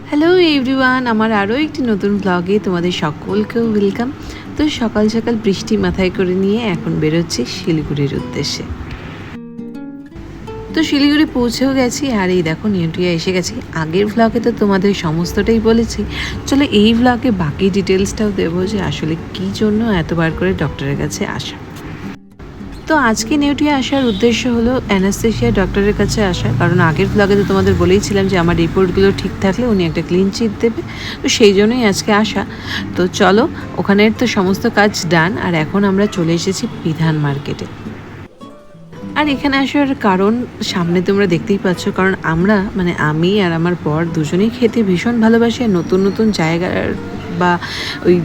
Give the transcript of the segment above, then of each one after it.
Hello everyone, আমার আরও একটি নতুন ব্লগে তোমাদের সকলকেও ওয়েলকাম। তো সকাল সকাল বৃষ্টি মাথায় করে নিয়ে এখন বেরোচ্ছি শিলিগুড়ির উদ্দেশ্যে। তো শিলিগুড়ি পৌঁছেও গেছি, আর এই দেখো নিউট্রিয়া এসে গেছি। আগের ব্লগে তো তোমাদের সমস্তটাই বলেছি, চলো এই ব্লগে বাকি ডিটেলসটাও দেবো যে আসলে কী জন্য এতবার করে ডক্টরের কাছে আসা। তো আজকে নিউট্রিয়া আসার উদ্দেশ্য হলো অ্যানাস্থেশিয়া ডক্টরের কাছে আসা, কারণ আগের ব্লগে তো তোমাদের বলেইছিলাম যে আমার রিপোর্টগুলো ঠিক থাকলে উনি একটা ক্লিন চিট দেবে, তো সেই জন্যই আজকে আসা। তো চলো, ওখানের তো সমস্ত কাজ ডান, আর এখন আমরা চলে এসেছি বিধান মার্কেটে। আর এখানে আসার কারণ সামনে তোমরা দেখতেই পাচ্ছ, কারণ আমরা মানে আমি আর আমার বর দুজনেই খেতে ভীষণ ভালোবাসি, আর নতুন নতুন জায়গার বা ওই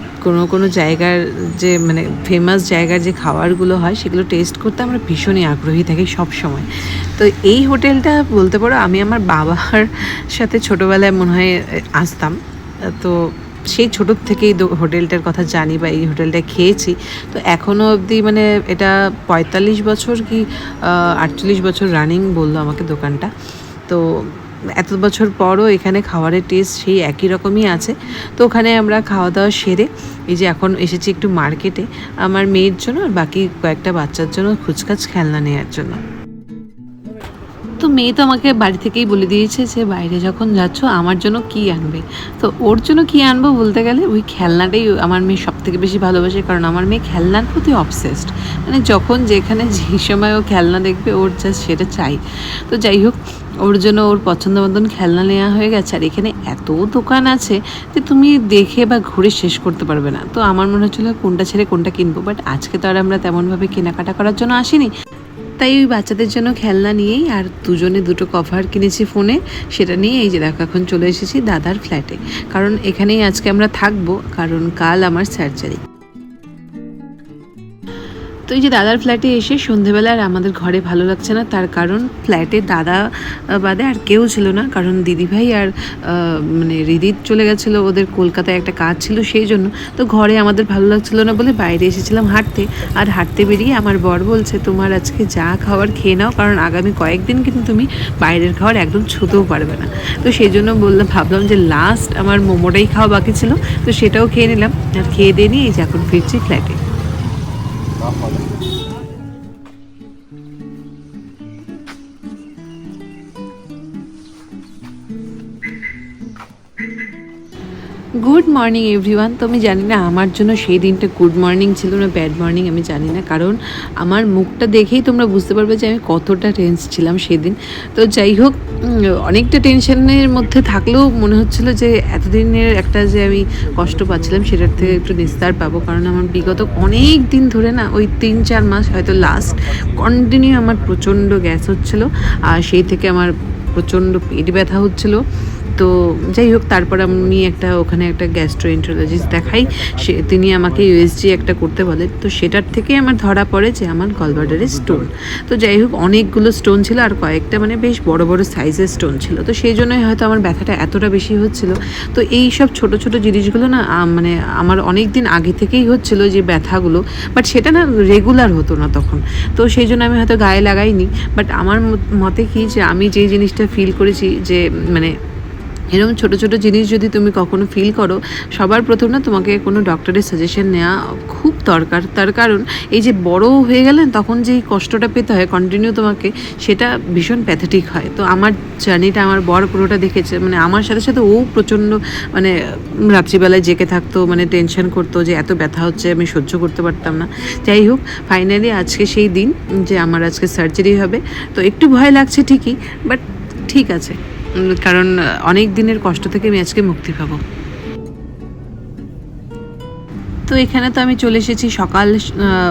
কোনো জায়গার যে মানে ফেমাস জায়গার যে খাবারগুলো হয় সেগুলো টেস্ট করতে আমরা ভীষণই আগ্রহী থাকি সব সময়। তো এই হোটেলটা বলতে পারো আমি আমার বাবার সাথে ছোটোবেলায় মনে হয় আসতাম, তো সেই ছোটোর থেকেই হোটেলটার কথা জানি বা এই হোটেলটা খেয়েছি। তো এখনও অবধি মানে এটা 45 বছর কি 48 বছর রানিং বললো আমাকে দোকানটা। তো এত বছর পরও এখানে খাবারের টেস্ট সেই একই রকমই আছে। তো ওখানে আমরা খাওয়া দাওয়া সেরে এই যে এখন এসেছি একটু মার্কেটে আমার মেয়ের জন্য আর বাকি কয়েকটা বাচ্চার জন্য খুচখাচ খেলনা নেওয়ার জন্য। তো মেয়ে তো আমাকে বাড়ি থেকেই বলে দিয়েছে যে বাইরে যখন যাচ্ছ আমার জন্য কি আনবে। তো ওর জন্য কি আনবো বলতে গেলে ওই খেলনাটাই আমার মেয়ে সব থেকে বেশি ভালোবাসে, কারণ আমার মেয়ে খেলনার প্রতি অবসেসড। মানে যখন যেখানে যেই সময় ও খেলনা দেখবে ওর জাস্ট সেটা চাই। তো যাই হোক, ওর জন্য ওর পছন্দ মতন খেলনা নেওয়া হয়ে গেছে। আর এখানে এত দোকান আছে যে তুমি দেখে বা ঘুরে শেষ করতে পারবে না। তো আমার মনে হচ্ছিলো কোনটা ছেড়ে কোনটা কিনবো, বাট আজকে তো আর আমরা তেমনভাবে কেনাকাটা করার জন্য আসিনি। তাই ওই বাচ্চাদের জন্য খেলনা নিয়েই আর দুজনে দুটো কভার কিনেছি ফোনে, সেটা নিয়ে এই যে দেখো এখন চলে এসেছি দাদার ফ্ল্যাটে, কারণ এখানেই আজকে আমরা থাকবো, কারণ কাল আমার সার্জারি। তো এই যে দাদার ফ্ল্যাটে এসে সন্ধেবেলা আর আমাদের ঘরে ভালো লাগছে না, তার কারণ ফ্ল্যাটে দাদা বাদে আর কেউ ছিল না, কারণ দিদিভাই আর মানে রিদিত চলে গেছিলো, ওদের কলকাতায় একটা কাজ ছিল সেই জন্য। তো ঘরে আমাদের ভালো লাগছিলো না বলে বাইরে এসেছিলাম হাঁটতে, আর হাঁটতে বেরিয়ে আমার বর বলছে তোমার আজকে যা খাবার খেয়ে নাও, কারণ আগামী কয়েকদিন কিন্তু তুমি বাইরের খাবার একদম ছুঁতেও পারবে না। তো সেই জন্য ভাবলাম যে লাস্ট আমার মোমোটাই খাওয়া বাকি ছিল, তো সেটাও খেয়ে নিলাম। আর খেয়ে দিয়ে নিয়ে এই যে এখন ফিরছি ফ্ল্যাটে। Good morning everyone. তো আমি জানি না আমার জন্য সেই দিনটা গুড মর্নিং ছিল না ব্যাড মর্নিং, আমি জানি না, কারণ আমার মুখটা দেখেই তোমরা বুঝতে পারবে যে আমি কতটা টেন্স ছিলাম সেদিন। তো যাই হোক, অনেকটা টেনশনের মধ্যে থাকলেও মনে হচ্ছিলো যে এতদিনের একটা যে আমি কষ্ট পাচ্ছিলাম সেটার থেকে একটু নিস্তার পাবো, কারণ আমার বিগত অনেক দিন ধরে না ওই 3-4 মাস হয়তো লাস্ট কন্টিনিউ আমার প্রচণ্ড গ্যাস হচ্ছিলো, আর সেই থেকে আমার প্রচণ্ড পেট ব্যথা হচ্ছিলো। তো যাই হোক, তারপর আমি ওখানে একটা গ্যাস্ট্রোএন্টারোলজিস্ট দেখাই, তিনি আমাকে ইউএসজি একটা করতে বলে। তো সেটার থেকে আমার ধরা পড়ে যে আমার গলব্লাডারে স্টোন। তো যাই হোক, অনেকগুলো স্টোন ছিল আর কয়েকটা মানে বেশ বড় বড় সাইজের স্টোন ছিল, তো সেই জন্যই হয়তো আমার ব্যথাটা এতটা বেশি হচ্ছিল। তো এই সব ছোট ছোট জিনিসগুলো না মানে আমার অনেক দিন আগে থেকেই হচ্ছিল যে ব্যথাগুলো, বাট সেটা না রেগুলার হতো না তখন। তো সেই জন্য আমি হয়তো গায়ে লাগাইনি, বাট আমার মতে কি যে আমি যেই জিনিসটা ফিল করেছি যে মানে এরকম ছোটো ছোটো জিনিস যদি তুমি কখনো ফিল করো, সবার প্রথম না তোমাকে কোনো ডক্টরের সাজেশন নেওয়া খুব দরকার। তার কারণ এই যে বড় হয়ে গেলেন তখন যেই কষ্টটা পেতে হয় কন্টিনিউ তোমাকে, সেটা ভীষণ প্যাথেটিক হয়। তো আমার জার্নিটা আমার বর পুরোটা দেখেছে, মানে আমার সাথে সাথে ও প্রচণ্ড মানে রাত্রিবেলায় জেগে থাকতো, মানে টেনশন করতো যে এত ব্যথা হচ্ছে, আমি সহ্য করতে পারতাম না। যাই হোক, ফাইনালি আজকে সেই দিন যে আমার আজকে সার্জারি হবে। তো একটু ভয় লাগছে ঠিকই, বাট ঠিক আছে, কারণ অনেক দিনের কষ্ট থেকে আমি আজকে মুক্তি পাবো। তো এখানে তো আমি চলে এসেছি সকাল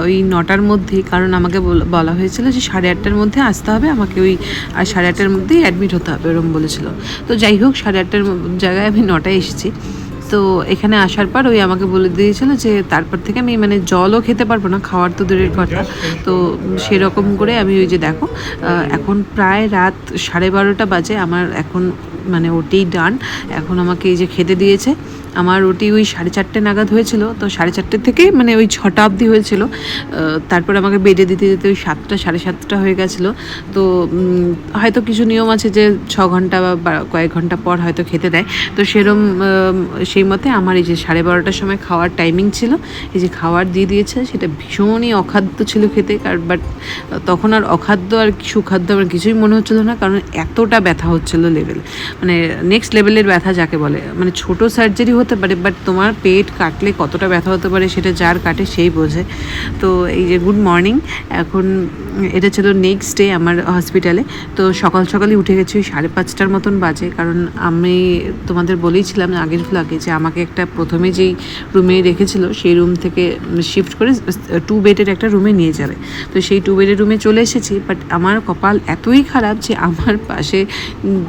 ওই 9টার মধ্যেই, কারণ আমাকে বলা হয়েছিল যে 8:30টার মধ্যে আসতে হবে আমাকে, ওই আর 8:30টার মধ্যেই অ্যাডমিট হতে হবে এরকম বলেছিল। তো যাই হোক, 8:30টার জায়গায় আমি 9টায় এসেছি। তো এখানে আসার পর ওই আমাকে বলে দিয়েছিল যে তারপর থেকে আমি মানে জলও খেতে পারবো না, খাওয়ার তো দূরের কথা। তো সেরকম করে আমি ওই যে দেখো এখন প্রায় রাত 12:30 বাজে, আমার এখন মানে ওটাই ডান। এখন আমাকে এই যে খেতে দিয়েছে, আমার ওটি ওই 4:30 নাগাদ হয়েছিল, তো 4:30 থেকে মানে ওই 6টা অবধি হয়েছিল। তারপর আমাকে বেডে দিতে দিতে ওই 7টা 7:30 হয়ে গেছিলো। তো হয়তো কিছু নিয়ম আছে যে 6 ঘন্টা বা কয়েক ঘন্টা পর হয়তো খেতে দেয়, তো সেরম সেই মতে আমার এই যে 12:30টার সময় খাওয়ার টাইমিং ছিল, এই যে খাবার দিয়ে দিয়েছে সেটা ভীষণই অখাদ্য ছিল খেতে। বাট তখন আর অখাদ্য আর সুখাদ্য আমার কিছুই মনে হচ্ছিলো না, কারণ এতটা ব্যথা হচ্ছিলো লেভেল, মানে নেক্সট লেভেলের ব্যথা যাকে বলে। মানে ছোট সার্জারি হতে পারে, বাট তোমার পেট কাটলে কতটা ব্যথা হতে পারে সেটা যার কাটে সেই বোঝে। তো এই যে গুড মর্নিং, এখন এটা ছিল নেক্সট ডে আমার হসপিটালে। তো সকাল সকালই উঠে গেছি, ওই 5:30টার মতন বাজে, কারণ আমি তোমাদের বলেইছিলাম আগের ফ্লগে যে আমাকে একটা প্রথমে যেই রুমে রেখেছিল সেই রুম থেকে শিফট করে 2 বেডের একটা রুমে নিয়ে যাবে। তো সেই 2 বেডের রুমে চলে এসেছি, বাট আমার কপাল এতই খারাপ যে আমার পাশে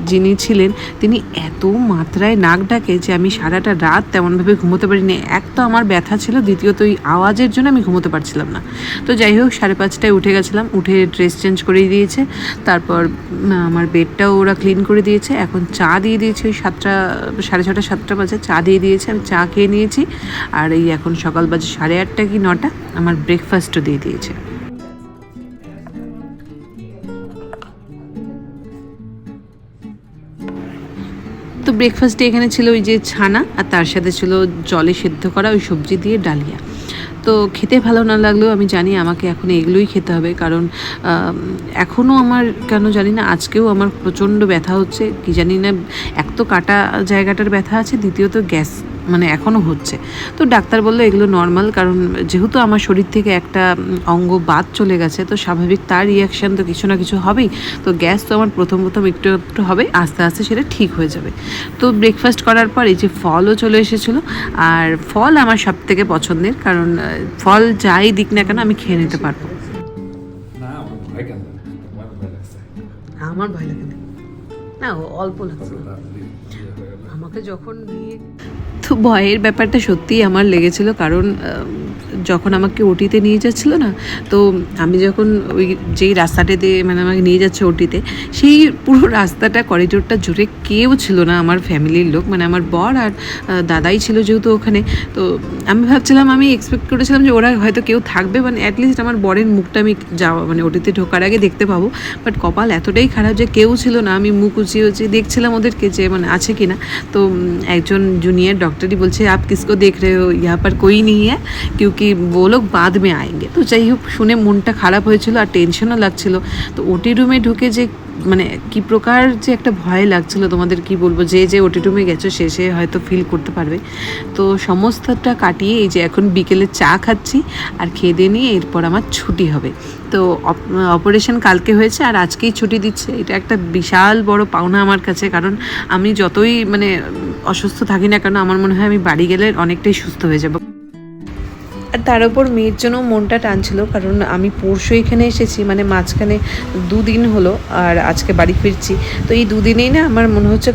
যিনি ছিলেন তিনি এত মাত্রায় নাক ডাকে যে আমি সারাটা রাত তেমনভাবে ঘুমোতে পারিনি। এক তো আমার ব্যথা ছিল, দ্বিতীয়ত ওই আওয়াজের জন্য আমি ঘুমোতে পারছিলাম না। তো যাই হোক 5:30টায় উঠে গেছিলাম, উঠে ড্রেস চেঞ্জ করে দিয়েছে, তারপর আমার বেডটাও ওরা ক্লিন করে দিয়েছে। এখন চা দিয়ে দিয়েছে, ওই 7টা 6:30 7টা বাজে চা দিয়ে দিয়েছে, আমি চা খেয়ে নিয়েছি। আর এই এখন সকাল বাজে 8:30 কি 9টা, আমার ব্রেকফাস্টও দিয়ে দিয়েছে। তো ব্রেকফাস্টে এখানে ছিল ওই যে ছানা, আর তার সাথে ছিল জলে সেদ্ধ করা ওই সবজি দিয়ে ডালিয়া। তো খেতে ভালো না লাগলেও আমি জানি আমাকে এখন এগুলোই খেতে হবে, কারণ এখনও আমার কেন জানি না আজকেও আমার প্রচণ্ড ব্যথা হচ্ছে, কি জানি না। এক তো কাটা জায়গাটার ব্যথা আছে, দ্বিতীয়ত গ্যাস মানে এখনও হচ্ছে। তো ডাক্তার বললো এগুলো নর্মাল, কারণ যেহেতু আমার শরীর থেকে একটা অঙ্গ বাদ চলে গেছে, তো স্বাভাবিক তার রিয়াকশান তো কিছু না কিছু হবেই। তো গ্যাস তো আমার প্রথম একটু একটু হবে, আস্তে আস্তে সেটা ঠিক হয়ে যাবে। তো ব্রেকফাস্ট করার পর এই যে ফলও চলে এসেছিলো, আর ফল আমার সব থেকে পছন্দের, কারণ ফল যাই দিক না কেন আমি খেয়ে নিতে পারবো। আমার ভয় লাগে না, অল্প লাগছে আমাকে যখন নিয়ে। তো ভয়ের ব্যাপারটা সত্যিই আমার লেগেছিল, কারণ যখন আমাকে ওটিতে নিয়ে যাচ্ছিলো না, তো আমি যখন ওই যেই রাস্তাটা দিয়ে মানে আমাকে নিয়ে যাচ্ছে ওটিতে, সেই পুরো রাস্তাটা করিডোরটা জুড়ে কেউ ছিল না আমার ফ্যামিলির লোক, মানে আমার বর আর দাদাই ছিল যেহেতু ওখানে। তো আমি ভাবছিলাম, আমি এক্সপেক্ট করেছিলাম যে ওরা হয়তো কেউ থাকবে, মানে অ্যাটলিস্ট আমার বরের মুখটা আমি যাওয়া মানে ওটিতে ঢোকার আগে দেখতে পাবো। বাট কপাল এতটাই খারাপ যে কেউ ছিল না। আমি মুখ উঁচিয়ে উঁচিয়ে দেখছিলাম ওদেরকে যে মানে আছে কি না। তো একজন জूनियर डॉक्टर ही बोलছে आप किसको देख रहे हो, यहाँ पर कोई नहीं है क्योंकि वो लोग बाद में आएंगे। তো যাই হোক শুনে মনটা খারাপ হয়েছিল আর টেনশনও লাগছিল। তো ওটি রুমে ঢুকে যে মানে কি প্রকার যে একটা ভয় লাগছিল তোমাদের কি বলবো, যে ওটি রুমে গেছো সে হয়তো ফিল করতে পারবে। তো সমস্তটা কাটিয়ে এই যে এখন বিকেলে চা খাচ্ছি, আর খেয়ে দিয়ে নিয়ে এরপর আমার ছুটি হবে। তো অপারেশন কালকে হয়েছে আর আজকেই ছুটি দিচ্ছে, এটা একটা বিশাল বড় পাওনা আমার কাছে, কারণ আমি যতই মানে অসুস্থ থাকি না কেন আমার মনে হয় আমি বাড়ি গেলে অনেকটাই সুস্থ হয়ে যাব। আর তার উপর মেয়ের জন্য মনটা টানছিল, কারণ আমি পরশু এখানে এসেছি, মানে মাঝখানে 2 দিন হলো আর আজকে বাড়ি ফিরছি। তো এই 2 দিনেই না আমার মনে হচ্ছে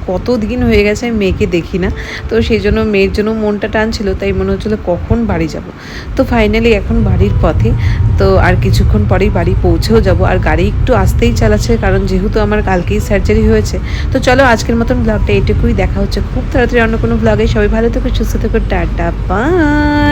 কত দিন হয়ে গেছে আমি মেয়েকে দেখি না। তো সেই জন্য মেয়ের জন্য মনটা টানছিল, তাই মনে হচ্ছিলো কখন বাড়ি যাব। তো ফাইনালি এখন বাড়ির পথে, তো আর কিছুক্ষণ পরেই বাড়ি পৌঁছেও যাব। আর গাড়ি একটু আসতেই চালাচ্ছে, কারণ যেহেতু আমার কালকেই সার্জারি হয়েছে। তো চলো আজকের মতন ব্লগটা এটুকুই, দেখা হচ্ছে খুব তাড়াতাড়ি অন্য কোনো ব্লগে। সবাই ভালো থেকো, সুস্থ থেকো, টাটা বাই।